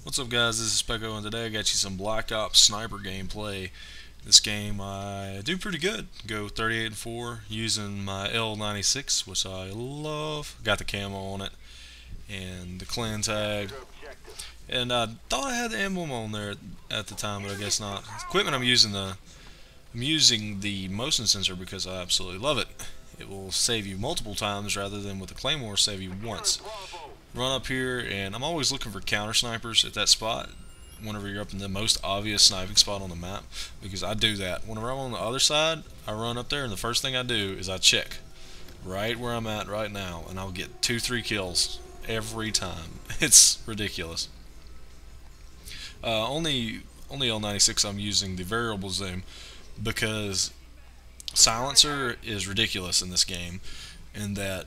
What's up, guys? This is Specko, and today I got you some Black Ops sniper gameplay. This game I do pretty good. Go 38-4 using my L96, which I love. Got the camo on it and the clan tag, and I thought I had the emblem on there at the time, but I guess not. Equipment I'm using the motion sensor because I absolutely love it. It will save you multiple times rather than with the claymore save you once. Run up here, and I'm always looking for counter snipers at that spot whenever you're up in the most obvious sniping spot on the map, because I do that. Whenever I'm on the other side, I run up there, and the first thing I do is I check right where I'm at right now, and I'll get 2-3 kills every time. It's ridiculous. Only L96 I'm using the variable zoom because silencer is ridiculous in this game, in that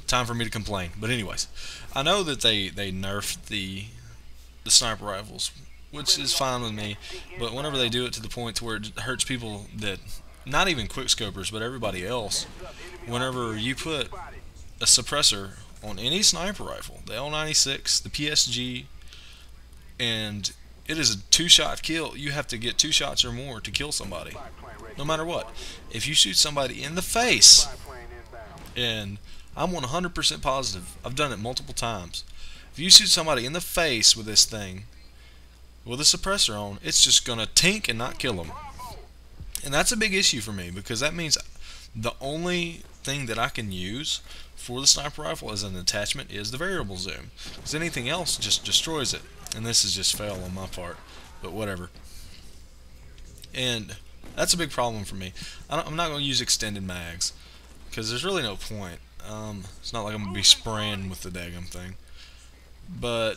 time for me to complain. But anyways, I know that they nerfed the sniper rifles, which is fine with me. But whenever they do it to the point to where it hurts people that, not even quickscopers, but everybody else, whenever you put a suppressor on any sniper rifle, the L96, the PSG, and it is a two-shot kill. You have to get 2 shots or more to kill somebody, no matter what. If you shoot somebody in the face, and I'm 100% positive, I've done it multiple times, if you shoot somebody in the face with this thing, with a suppressor on, it's just going to tink and not kill them. And that's a big issue for me, because that means the only thing that I can use for the sniper rifle as an attachment is the variable zoom, because anything else just destroys it. And this is just fail on my part, but whatever. And that's a big problem for me. I'm not going to use extended mags, because there's really no point. It's not like I'm going to be spraying with the daggum thing. But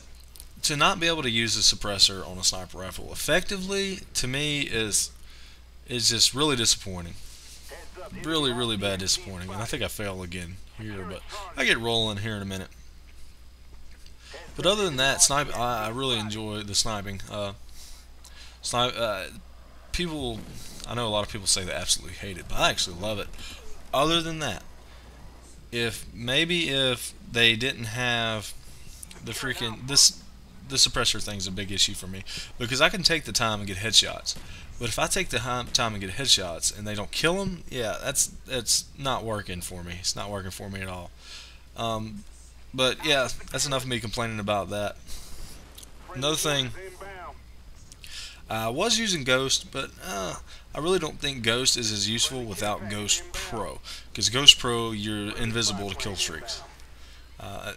to not be able to use a suppressor on a sniper rifle effectively, to me, is just really disappointing. Really bad disappointing. And I think I fail again here, but I get rolling here in a minute. But other than that, I really enjoy the sniping. People, I know a lot of people say they absolutely hate it, but I actually love it. Other than that, if they didn't have the freaking the suppressor thing's a big issue for me, because I can take the time and get headshots. But if I take the time and get headshots and they don't kill them, yeah, that's not working for me. It's not working for me at all. But yeah, that's enough of me complaining about that. Another thing, I was using Ghost, but I really don't think Ghost is as useful without Ghost Pro, because Ghost Pro, you're invisible to Killstreaks.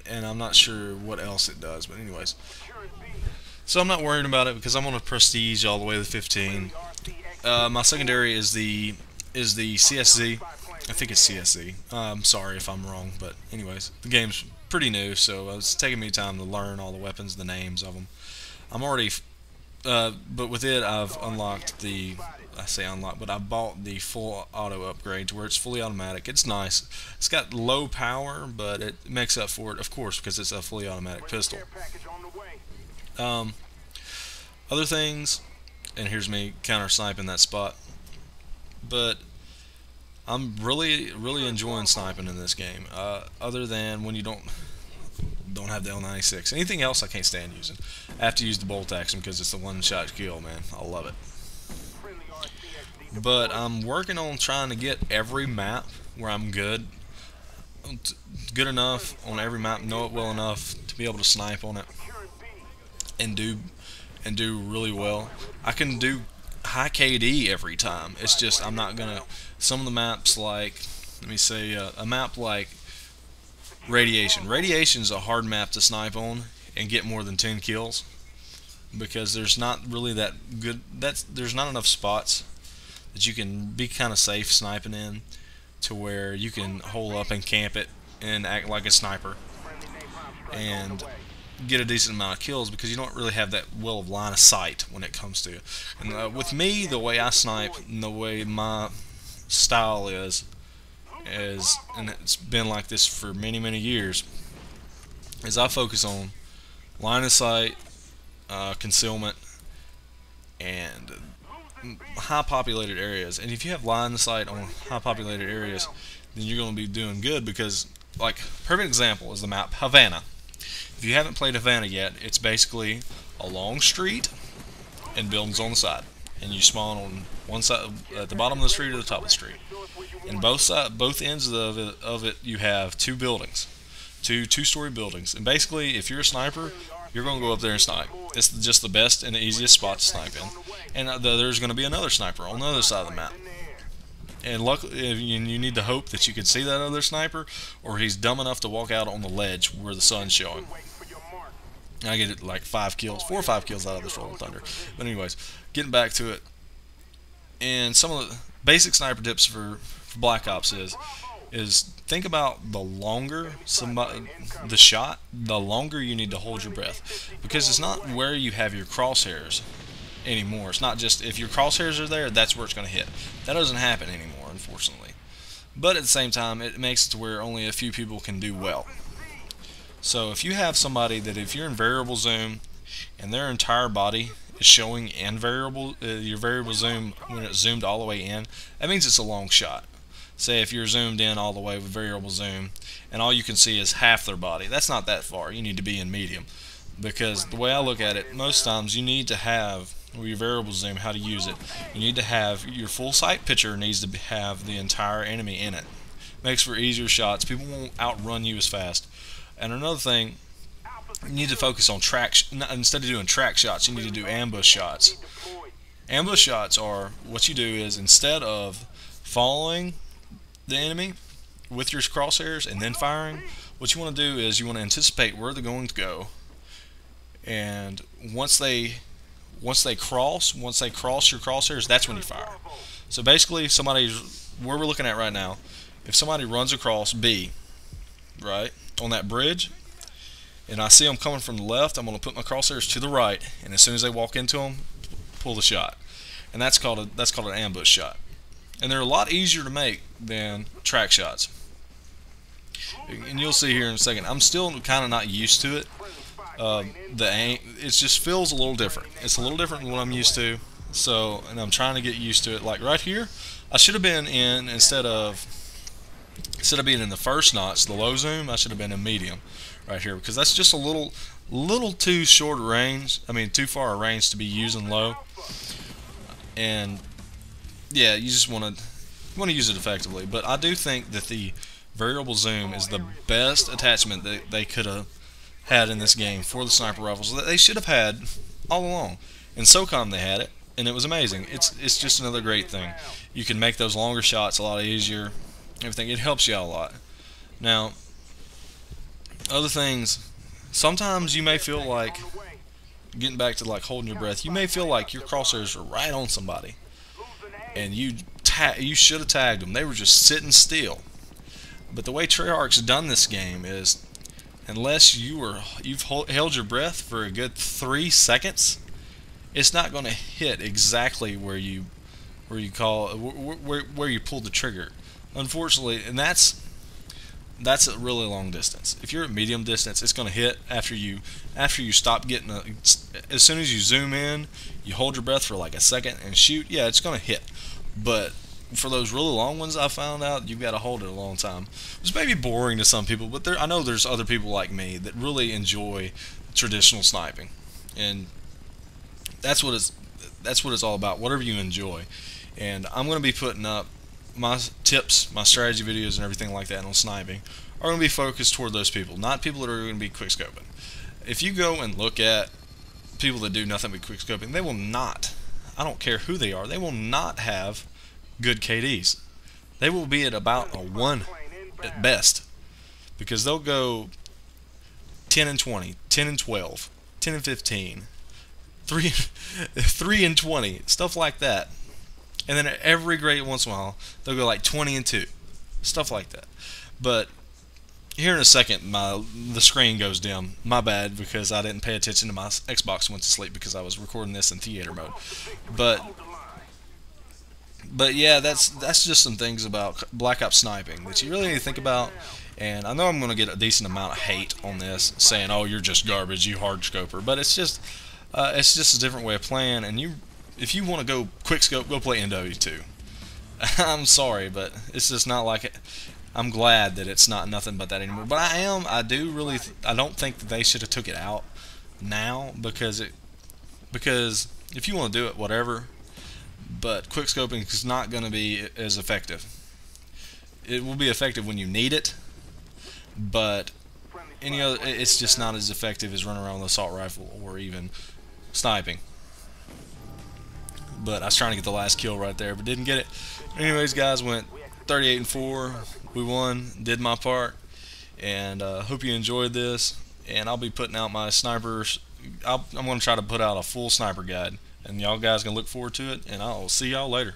And I'm not sure what else it does, but anyways. So I'm not worried about it because I'm on a Prestige all the way to 15. My secondary is the CSZ. I think it's CSZ. I'm sorry if I'm wrong, but anyways, the game's pretty new, so it's taking me time to learn all the weapons, the names of them. I'm already, but with it, I've unlocked I say unlocked, but I bought the full auto upgrade to where it's fully automatic. It's nice. It's got low power, but it makes up for it, of course, because it's a fully automatic pistol. Other things, and here's me counter sniping that spot, but I'm really enjoying sniping in this game. Other than when you don't have the L96. Anything else I can't stand using. I have to use the bolt action because it's a one-shot kill, man. I love it. But I'm working on trying to get every map where I'm good enough on every map, know it well enough to be able to snipe on it and do really well. I can do high KD every time. It's just I'm not gonna. Some of the maps, like, let me say, a map like Radiation. Radiation's a hard map to snipe on and get more than 10 kills, because there's not really that good. There's not enough spots that you can be kind of safe sniping in, to where you can hole up and camp it and act like a sniper and get a decent amount of kills, because you don't really have that well of line of sight when it comes to it. And with me, the way I snipe and the way my style is, and it's been like this for many years, is I focus on line of sight, concealment, and high populated areas. And if you have line of sight on high populated areas, then you're going to be doing good, because, like, perfect example is the map Havana. If you haven't played Havana yet, it's basically a long street and buildings on the side, and you spawn on one side at the bottom of the street or the top of the street. And both ends of it, you have two buildings, two-story buildings. And basically, if you're a sniper, you're going to go up there and snipe. It's just the best and the easiest spot to snipe in. And there's going to be another sniper on the other side of the map. And luckily, you need to hope that you can see that other sniper, or he's dumb enough to walk out on the ledge where the sun's showing. I get like 4 or 5 kills out of this Rolling Thunder. But anyways, getting back to it, and some of the basic sniper tips for Black Ops is think about the longer the shot, the longer you need to hold your breath, because it's not where you have your crosshairs anymore. It's not just if your crosshairs are there, that's where it's going to hit. That doesn't happen anymore, unfortunately. But at the same time, it makes it to where only a few people can do well. So if you have somebody that, if you're in variable zoom and their entire body is showing in your variable zoom when it's zoomed all the way in, that means it's a long shot. Say if you're zoomed in all the way with variable zoom and all you can see is half their body, that's not that far. You need to be in medium, because the way I look at it, most times you need to have, with your variable zoom, how to use it, you need to have your full sight picture needs to have the entire enemy in it. Makes for easier shots. People won't outrun you as fast. And another thing, you need to focus on instead of doing track shots, you need to do ambush shots. Ambush shots are, what you do is, instead of following the enemy with your crosshairs and then firing, what you want to do is you want to anticipate where they're going to go, and once they cross your crosshairs, that's when you fire. So basically, where we're looking at right now, if somebody runs across B, right, on that bridge, and I see them coming from the left, I'm going to put my crosshairs to the right, and as soon as they walk into them, pull the shot. And that's called an ambush shot. And they're a lot easier to make than track shots. And you'll see here in a second, I'm still kind of not used to it. It just feels a little different. It's a little different than what I'm used to. So, and I'm trying to get used to it. Like right here, I should have been in, instead of being in the first notch, the low zoom, I should have been in medium right here, because that's just a little too short range. I mean, too far a range to be using low. And yeah, you just want to use it effectively. But I do think that the variable zoom is the best attachment that they could have had in this game for the sniper rifles that they should have had all along. In SOCOM they had it, and it was amazing. It's just another great thing. You can make those longer shots a lot easier. Everything, it helps you out a lot. Now, other things, sometimes you may feel like, getting back to like holding your breath, you may feel like your crosshairs are right on somebody, and you should have tagged them. They were just sitting still. But the way Treyarch's done this game is, unless you've held your breath for a good 3 seconds, it's not going to hit exactly where you pulled the trigger. Unfortunately, and that's a really long distance. If you're at medium distance, it's going to hit after you stop getting as soon as you zoom in, you hold your breath for like a second and shoot. Yeah, it's going to hit. But for those really long ones, I found out you've got to hold it a long time. It's maybe boring to some people, but I know there's other people like me that really enjoy traditional sniping, and that's what it's all about. Whatever you enjoy, and I'm going to be putting up my tips, my strategy videos, and everything like that on sniping are going to be focused toward those people, not people that are going to be quickscoping. If you go and look at people that do nothing but quickscoping, they will not, I don't care who they are, they will not have good KDs. They will be at about a 1 at best, because they'll go 10 and 20, 10 and 12, 10 and 15, 3 and 20, stuff like that. And then every great once in a while, they'll go like 20 and 2, stuff like that. But here in a second, the screen goes dim. My bad, because I didn't pay attention to my Xbox, went to sleep because I was recording this in theater mode. But yeah, that's just some things about Black Ops sniping that you really need to think about. And I know I'm going to get a decent amount of hate on this, saying, "Oh, you're just garbage, you hard scoper." But it's just a different way of playing, and if you want to go quick scope, go play NW2. I'm sorry, but it's just not like it. I'm glad that it's not nothing but that anymore. But I do really, I don't think that they should have took it out now, because if you want to do it, whatever. But quick scoping is not going to be as effective. It will be effective when you need it, but it's just not as effective as running around with an assault rifle or even sniping. But I was trying to get the last kill right there, but didn't get it. Anyways, guys, went 38-4. We won, did my part, and hope you enjoyed this. And I'll be putting out my snipers. I'm going to try to put out a full sniper guide, and y'all guys can look forward to it. And I'll see y'all later.